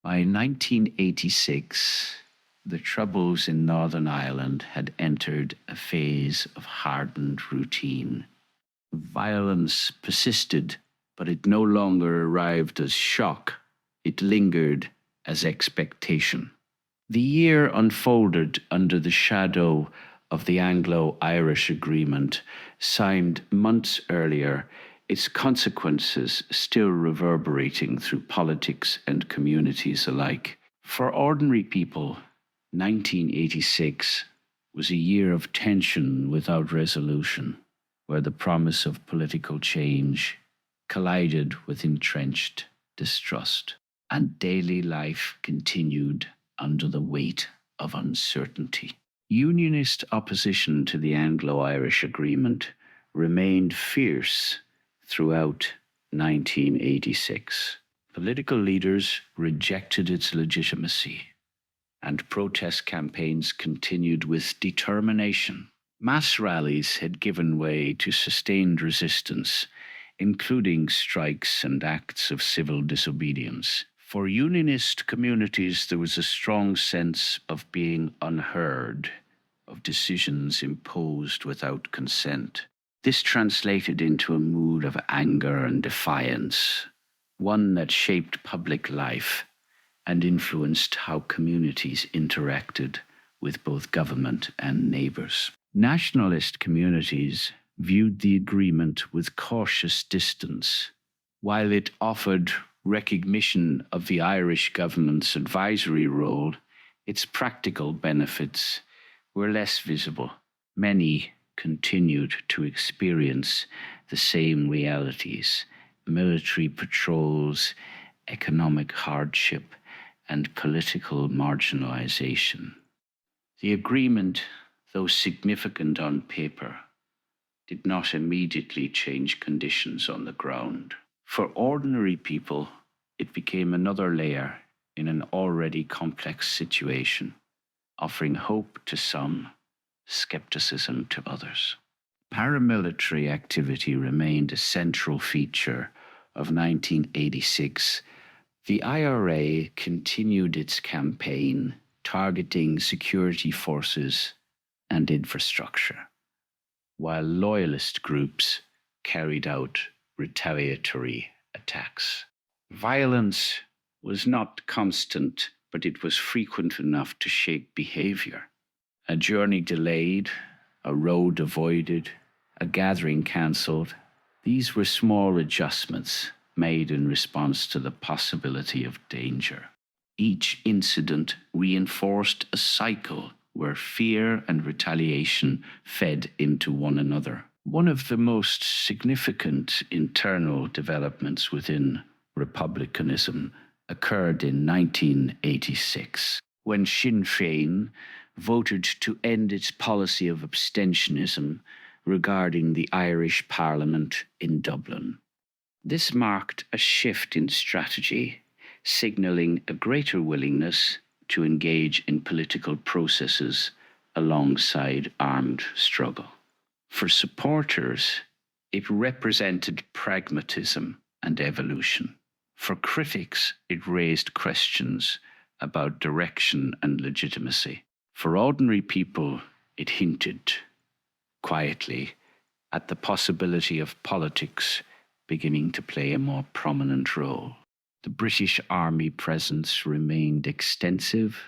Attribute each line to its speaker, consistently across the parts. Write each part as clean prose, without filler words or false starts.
Speaker 1: By 1986, the Troubles in Northern Ireland had entered a phase of hardened routine. Violence persisted, but it no longer arrived as shock. It lingered as expectation. The year unfolded under the shadow of the Anglo-Irish Agreement, signed months earlier, its consequences still reverberating through politics and communities alike. For ordinary people, 1986 was a year of tension without resolution, where the promise of political change collided with entrenched distrust, and daily life continued under the weight of uncertainty. Unionist opposition to the Anglo-Irish Agreement remained fierce throughout 1986. Political leaders rejected its legitimacy, and protest campaigns continued with determination. Mass rallies had given way to sustained resistance, including strikes and acts of civil disobedience. For unionist communities, there was a strong sense of being unheard, of decisions imposed without consent. This translated into a mood of anger and defiance, one that shaped public life and influenced how communities interacted with both government and neighbours. Nationalist communities viewed the agreement with cautious distance. While it offered recognition of the Irish government's advisory role, its practical benefits were less visible. Many continued to experience the same realities: military patrols, economic hardship, and political marginalization. The agreement, though significant on paper, did not immediately change conditions on the ground. For ordinary people, it became another layer in an already complex situation, offering hope to some, skepticism to others. Paramilitary activity remained a central feature of 1986. The IRA continued its campaign targeting security forces and infrastructure, while loyalist groups carried out retaliatory attacks. Violence was not constant, but it was frequent enough to shape behavior. A journey delayed, a road avoided, a gathering cancelled. These were small adjustments made in response to the possibility of danger. Each incident reinforced a cycle where fear and retaliation fed into one another. One of the most significant internal developments within republicanism occurred in 1986, when Sinn Féin voted to end its policy of abstentionism regarding the Irish Parliament in Dublin. This marked a shift in strategy, signalling a greater willingness to engage in political processes alongside armed struggle. For supporters, it represented pragmatism and evolution. For critics, it raised questions about direction and legitimacy. For ordinary people, it hinted, quietly, at the possibility of politics beginning to play a more prominent role. The British Army presence remained extensive.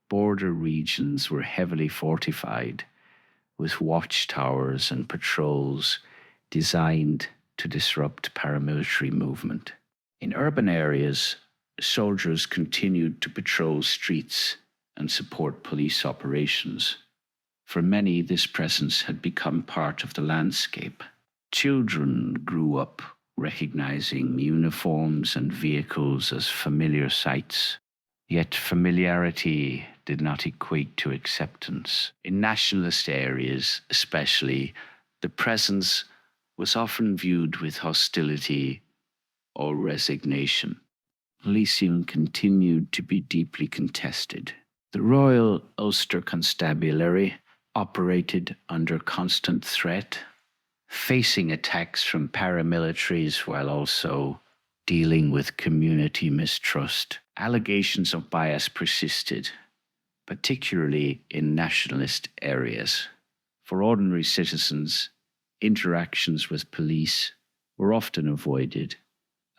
Speaker 1: Border regions were heavily fortified, with watchtowers and patrols designed to disrupt paramilitary movement. In urban areas, soldiers continued to patrol streets and support police operations. For many, this presence had become part of the landscape. Children grew up recognizing uniforms and vehicles as familiar sights. Yet familiarity did not equate to acceptance. In nationalist areas, especially, the presence was often viewed with hostility or resignation. Policing continued to be deeply contested. The Royal Ulster Constabulary operated under constant threat, facing attacks from paramilitaries while also dealing with community mistrust. Allegations of bias persisted, particularly in nationalist areas. For ordinary citizens, interactions with police were often avoided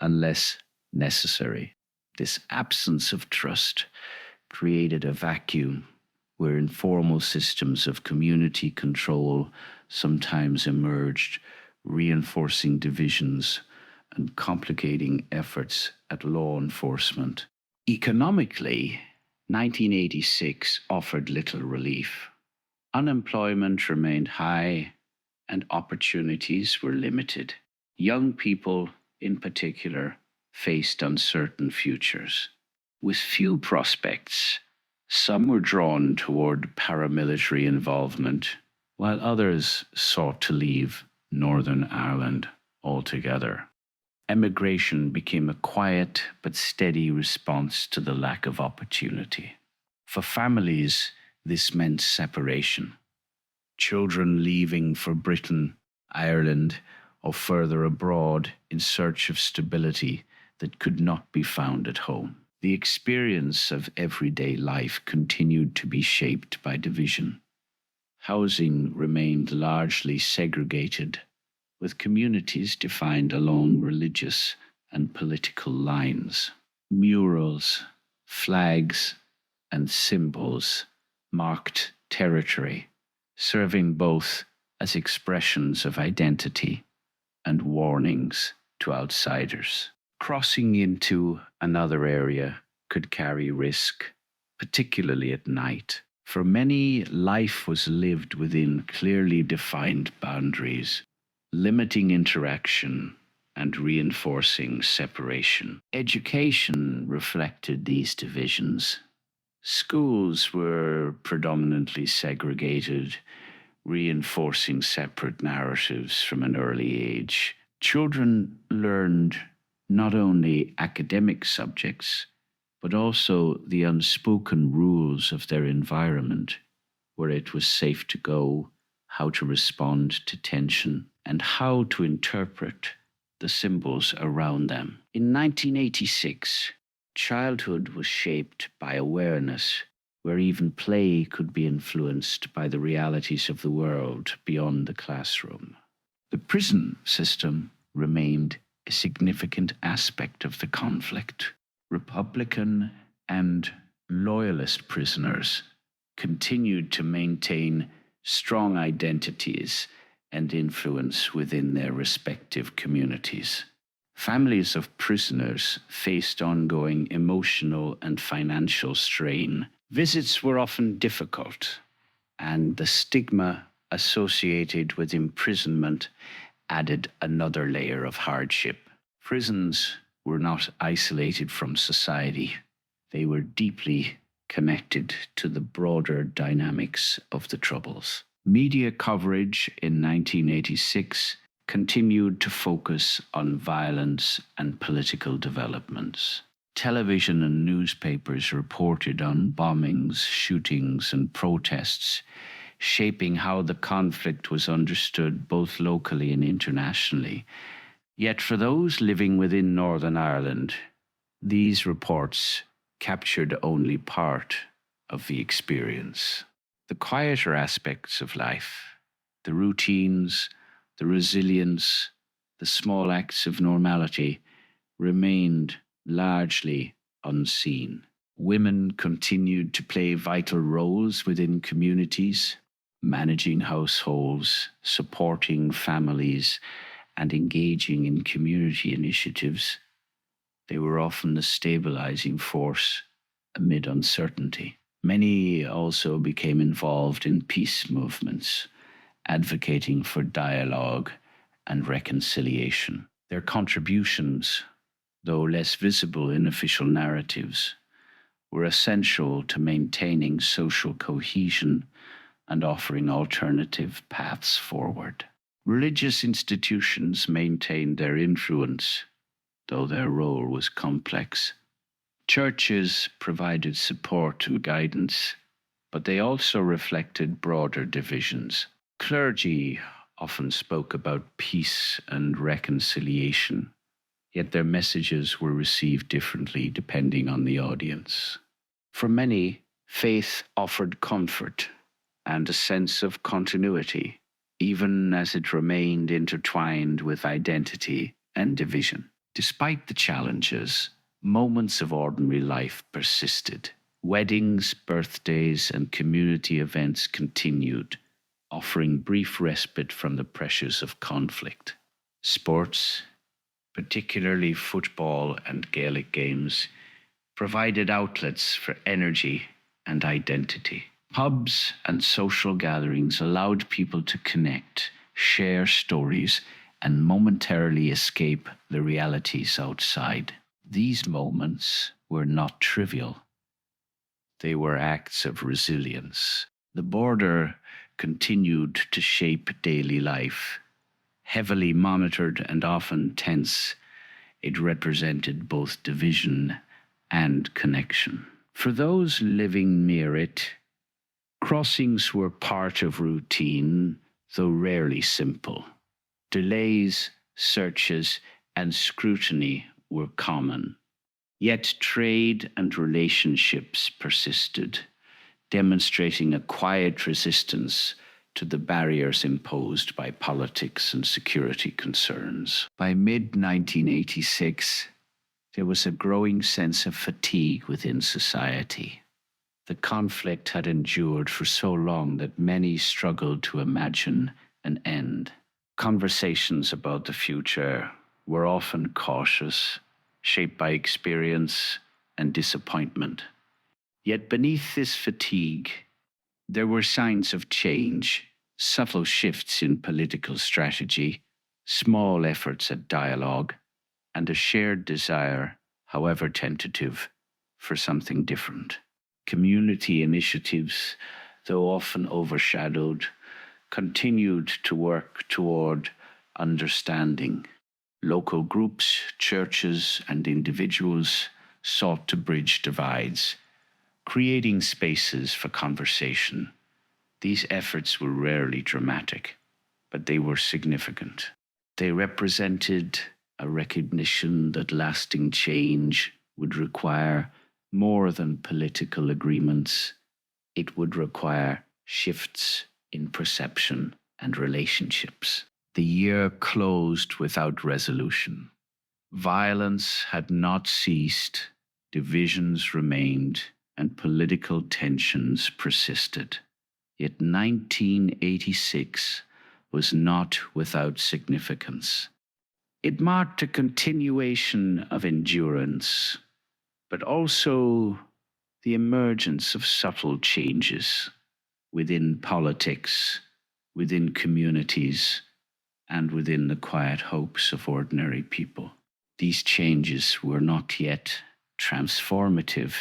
Speaker 1: unless necessary. This absence of trust created a vacuum where informal systems of community control sometimes emerged, reinforcing divisions and complicating efforts at law enforcement. Economically, 1986 offered little relief. Unemployment remained high and opportunities were limited. Young people, in particular, faced uncertain futures. With few prospects, some were drawn toward paramilitary involvement, while others sought to leave Northern Ireland altogether. Emigration became a quiet but steady response to the lack of opportunity. For families, this meant separation. Children leaving for Britain, Ireland, or further abroad in search of stability that could not be found at home. The experience of everyday life continued to be shaped by division. Housing remained largely segregated, with communities defined along religious and political lines. Murals, flags, and symbols marked territory, serving both as expressions of identity and warnings to outsiders. Crossing into another area could carry risk, particularly at night. For many, life was lived within clearly defined boundaries, limiting interaction and reinforcing separation. Education reflected these divisions. Schools were predominantly segregated, reinforcing separate narratives from an early age. Children learned not only academic subjects, but also the unspoken rules of their environment, where it was safe to go, how to respond to tension, and how to interpret the symbols around them. In 1986, childhood was shaped by awareness, where even play could be influenced by the realities of the world beyond the classroom. The prison system remained a significant aspect of the conflict. Republican and loyalist prisoners continued to maintain strong identities and influence within their respective communities. Families of prisoners faced ongoing emotional and financial strain. Visits were often difficult, and the stigma associated with imprisonment added another layer of hardship. Prisons were not isolated from society. They were deeply connected to the broader dynamics of the Troubles. Media coverage in 1986 continued to focus on violence and political developments. Television and newspapers reported on bombings, shootings, and protests, shaping how the conflict was understood both locally and internationally. Yet for those living within Northern Ireland, these reports captured only part of the experience. The quieter aspects of life, the routines, the resilience, the small acts of normality, remained largely unseen. Women continued to play vital roles within communities, managing households, supporting families, and engaging in community initiatives. They were often a stabilizing force amid uncertainty. Many also became involved in peace movements, advocating for dialogue and reconciliation. Their contributions, though less visible in official narratives, were essential to maintaining social cohesion and offering alternative paths forward. Religious institutions maintained their influence, though their role was complex. Churches provided support and guidance, but they also reflected broader divisions. Clergy often spoke about peace and reconciliation, yet their messages were received differently depending on the audience. For many, faith offered comfort and a sense of continuity, even as it remained intertwined with identity and division. Despite the challenges, moments of ordinary life persisted. Weddings, birthdays, and community events continued, offering brief respite from the pressures of conflict. Sports, particularly football and Gaelic games, provided outlets for energy and identity. Pubs and social gatherings allowed people to connect, share stories, and momentarily escape the realities outside. These moments were not trivial. They were acts of resilience. The border continued to shape daily life. Heavily monitored and often tense, it represented both division and connection. For those living near it, crossings were part of routine, though rarely simple. Delays, searches, and scrutiny were common. Yet trade and relationships persisted, demonstrating a quiet resistance to the barriers imposed by politics and security concerns. By mid-1986, there was a growing sense of fatigue within society. The conflict had endured for so long that many struggled to imagine an end. Conversations about the future were often cautious, shaped by experience and disappointment. Yet beneath this fatigue, there were signs of change, subtle shifts in political strategy, small efforts at dialogue, and a shared desire, however tentative, for something different. Community initiatives, though often overshadowed, continued to work toward understanding. Local groups, churches, and individuals sought to bridge divides, creating spaces for conversation. These efforts were rarely dramatic, but they were significant. They represented a recognition that lasting change would require more than political agreements. It would require shifts in perception and relationships. The year closed without resolution. Violence had not ceased, divisions remained, and political tensions persisted. Yet 1986 was not without significance. It marked a continuation of endurance, but also the emergence of subtle changes within politics, within communities, and within the quiet hopes of ordinary people. These changes were not yet transformative,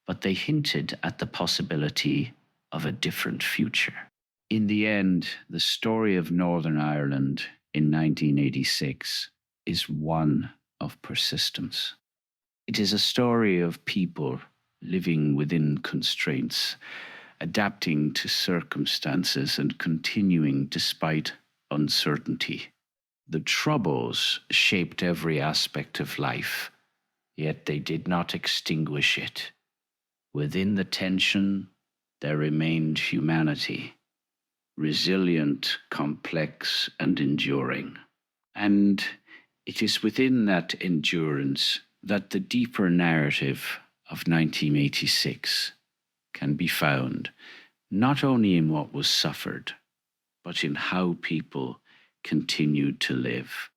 Speaker 1: but they hinted at the possibility of a different future. In the end, the story of Northern Ireland in 1986 is one of persistence. It is a story of people living within constraints, adapting to circumstances and continuing despite uncertainty. The Troubles shaped every aspect of life, yet they did not extinguish it. Within the tension, there remained humanity, resilient, complex, and enduring. And it is within that endurance that the deeper narrative of 1986 can be found, not only in what was suffered, but in how people continued to live.